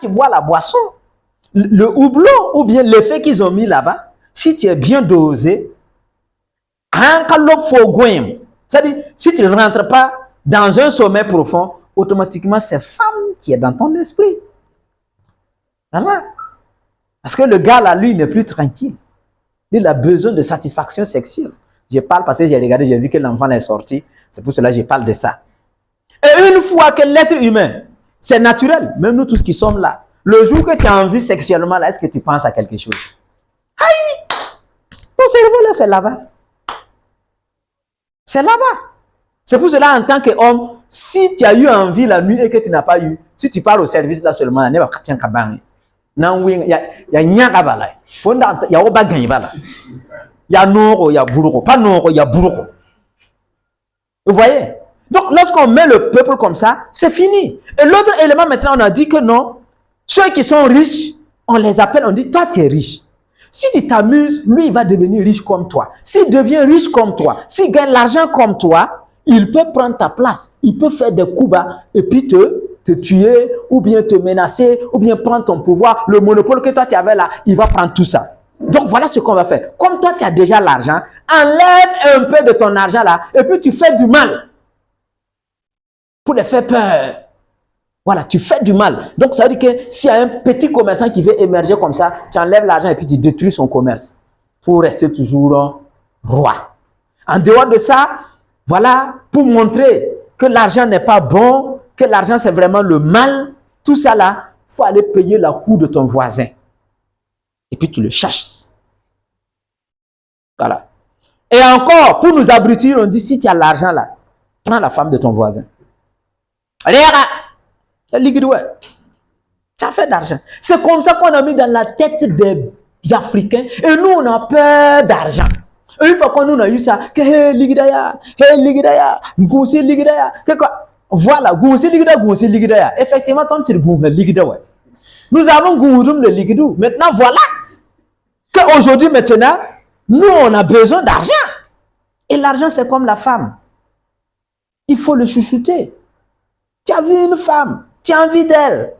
Tu bois la boisson, le houblon ou bien l'effet qu'ils ont mis là-bas, si tu es bien dosé, c'est-à-dire, si tu ne rentres pas dans un sommeil profond, automatiquement, c'est femme qui est dans ton esprit. Voilà. Parce que le gars là, lui, il n'est plus tranquille. Il a besoin de satisfaction sexuelle. Je parle parce que j'ai regardé, j'ai vu que l'enfant est sorti. C'est pour cela que je parle de ça. Et une fois que l'être humain, c'est naturel, même nous tous qui sommes là, le jour que tu as envie sexuellement, là, est-ce que tu penses à quelque chose? Aïe! Ton cerveau là, c'est là-bas. C'est là-bas. C'est pour cela, en tant qu'homme, si tu as eu envie la nuit et que tu n'as pas eu, si tu pars au service là seulement, il y a Noro, il y a Bouloro. Pas Noro, il y a Bouloro. Vous voyez? Donc, lorsqu'on met le peuple comme ça, c'est fini. Et l'autre élément, maintenant, on a dit que non, ceux qui sont riches, on les appelle, on dit, toi, tu es riche. Si tu t'amuses, lui, il va devenir riche comme toi. S'il devient riche comme toi, s'il gagne l'argent comme toi, il peut prendre ta place. Il peut faire des coups bas et puis te tuer, ou bien te menacer, ou bien prendre ton pouvoir. Le monopole que toi, tu avais là, il va prendre tout ça. Donc, voilà ce qu'on va faire. Comme toi, tu as déjà l'argent, enlève un peu de ton argent là, et puis tu fais du mal. Pour les faire peur. Voilà, tu fais du mal. Donc, ça veut dire que s'il y a un petit commerçant qui veut émerger comme ça, tu enlèves l'argent et puis tu détruis son commerce pour rester toujours roi. En dehors de ça, voilà, pour montrer que l'argent n'est pas bon, que l'argent c'est vraiment le mal, tout ça là, il faut aller payer la cour de ton voisin. Et puis tu le chasses. Voilà. Et encore, pour nous abrutir, on dit si tu as l'argent là, prends la femme de ton voisin. Allez, ça fait d'argent. C'est comme ça qu'on a mis dans la tête des Africains. Et nous, on a peur d'argent. Et une fois qu'on a eu ça, que hey, ligidaya, goussi ligidaya, que quoi? Voilà, goussi ligidaya. Effectivement, c'est le goût ligidaya. Nous avons goût de ligidou. Maintenant, voilà qu'aujourd'hui, maintenant, nous, on a besoin d'argent. Et l'argent, c'est comme la femme. Il faut le chouchouter. Tu as vu une femme, tu as envie d'elle.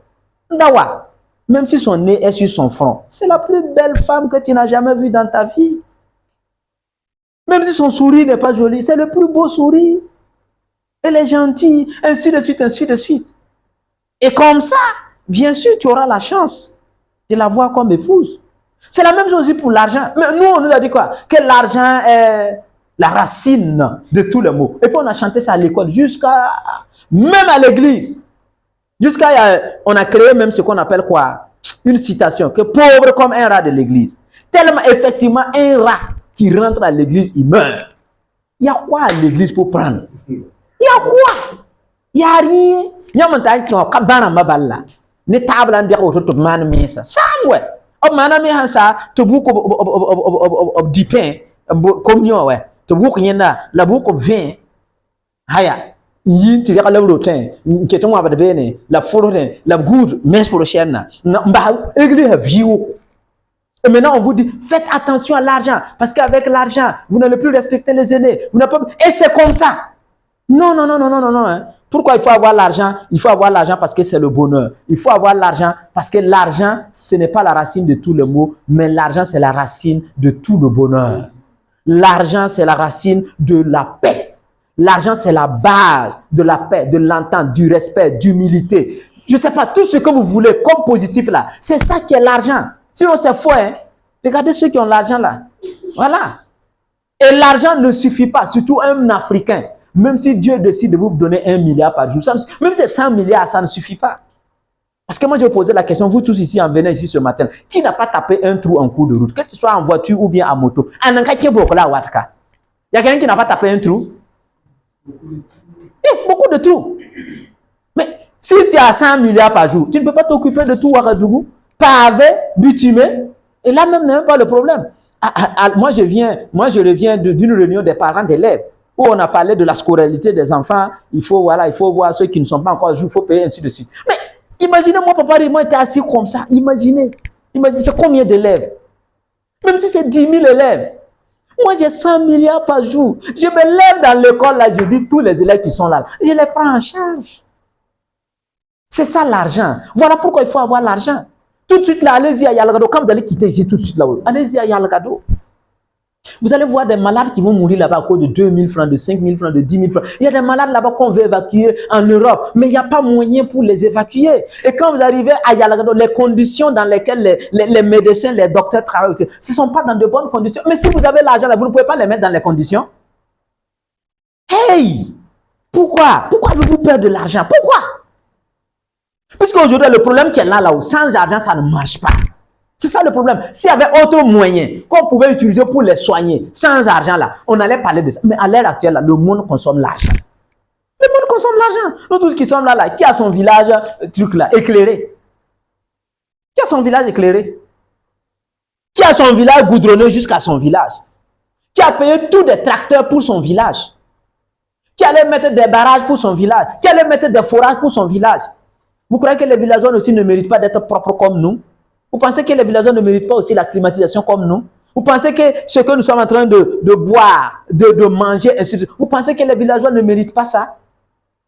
Dawa, même si son nez est sur son front, c'est la plus belle femme que tu n'as jamais vue dans ta vie. Même si son sourire n'est pas joli, c'est le plus beau sourire. Elle est gentille, ainsi de suite, ainsi de suite. Et comme ça, bien sûr, tu auras la chance de la voir comme épouse. C'est la même chose aussi pour l'argent. Mais nous, on nous a dit quoi? Que l'argent est la racine de tous les maux. Et puis on a chanté ça à l'école, jusqu'à, même à l'église. On a créé même ce qu'on appelle quoi? Une citation, que pauvre comme un rat de l'église. Tellement effectivement un rat qui rentre à l'église, il meurt. Il y a quoi à l'église pour prendre? Il y a quoi? Il n'y a rien. Il y a un temps qui a kabana maballa. Ne table en dire au retour de man mesa. Ça, ouais. Au manami ça, te boucle du pain, communion, ouais. Te boucle yena, la boucle vin. Haya. Yin tu verras le rotin, qui est ton de bene, la forêt, la goutte, mais pour le chien. Église vieux. Et maintenant, on vous dit, faites attention à l'argent, parce qu'avec l'argent, vous n'allez plus respecter les aînés. Et c'est comme ça. Non. Hein. Pourquoi il faut avoir l'argent? Il faut avoir l'argent parce que c'est le bonheur. Il faut avoir l'argent parce que l'argent, ce n'est pas la racine de tous les maux, mais l'argent, c'est la racine de tout le bonheur. L'argent, c'est la racine de la paix. L'argent, c'est la base de la paix, de l'entente, du respect, d'humilité. Je ne sais pas, tout ce que vous voulez comme positif là, c'est ça qui est l'argent. Sinon, c'est faux. Hein? Regardez ceux qui ont l'argent là. Voilà. Et l'argent ne suffit pas, surtout un Africain. Même si Dieu décide de vous donner 1 milliard par jour, même si c'est 100 milliards, ça ne suffit pas. Parce que moi, je vais poser la question, vous tous ici, en venant ici ce matin, qui n'a pas tapé un trou en cours de route, que tu sois en voiture ou bien en moto? Il y a quelqu'un qui n'a pas tapé un trou? Beaucoup de trous. Mais si tu as 100 milliards par jour, tu ne peux pas t'occuper de tout Ouagadougou, pavé, bitumé, et là même, n'est pas le problème. Moi, je reviens d'une réunion des parents d'élèves où on a parlé de la scolarité des enfants. Il faut voir ceux qui ne sont pas encore joués, il faut payer, ainsi de suite. Mais imaginez, moi, papa et moi, était assis comme ça. Imaginez, c'est combien d'élèves? Même si c'est 10 000 élèves. Moi, j'ai 100 milliards par jour. Je me lève dans l'école, là, je dis tous les élèves qui sont là, je les prends en charge. C'est ça l'argent. Voilà pourquoi il faut avoir l'argent. Tout de suite là, allez-y à Yalagado. Quand vous allez quitter ici tout de suite là-haut, allez-y à Yalagado. Vous allez voir des malades qui vont mourir là-bas à cause de 2 000 francs, de 5 000 francs, de 10 000 francs. Il y a des malades là-bas qu'on veut évacuer en Europe, mais il n'y a pas moyen pour les évacuer. Et quand vous arrivez à Yalagado, les conditions dans lesquelles les médecins, les docteurs travaillent aussi, ce ne sont pas dans de bonnes conditions. Mais si vous avez l'argent là, vous ne pouvez pas les mettre dans les conditions. Hey! Pourquoi? Pourquoi avez-vous peur de l'argent? Pourquoi? Puisqu'aujourd'hui, le problème qui est là-haut, sans argent, ça ne marche pas. C'est ça le problème. S'il y avait autre moyen qu'on pouvait utiliser pour les soigner, sans argent là, on allait parler de ça. Mais à l'heure actuelle, là, le monde consomme l'argent. Le monde consomme l'argent. Nous tous qui sommes là, qui a son village, truc là, éclairé? Qui a son village éclairé? Qui a son village goudronné jusqu'à son village? Qui a payé tous des tracteurs pour son village? Qui allait mettre des barrages pour son village? Qui allait mettre des forages pour son village? Vous croyez que les villageois aussi ne méritent pas d'être propres comme nous? Vous pensez que les villageois ne méritent pas aussi la climatisation comme nous? Vous pensez que ce que nous sommes en train de boire, de manger, ainsi de suite, vous pensez que les villageois ne méritent pas ça?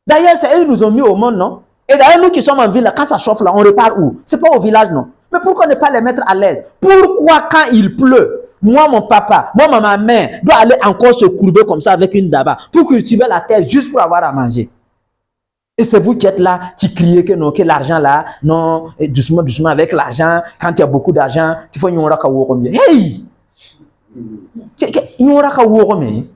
D'ailleurs, c'est eux qui nous ont mis au monde, non? Et d'ailleurs, nous qui sommes en ville, quand ça chauffe là, on repart où? C'est pas au village, non? Mais pourquoi ne pas les mettre à l'aise? Pourquoi quand il pleut, moi, mon papa, moi, ma mère, doit aller encore se courber comme ça avec une daba pour cultiver la terre juste pour avoir à manger? Et c'est vous qui êtes là, qui criez que non, que l'argent là, non, et doucement, doucement avec l'argent, quand il y a beaucoup d'argent, il faut y aura qu'à vous remettre. Hey! Il y aura qu'à vous remettre.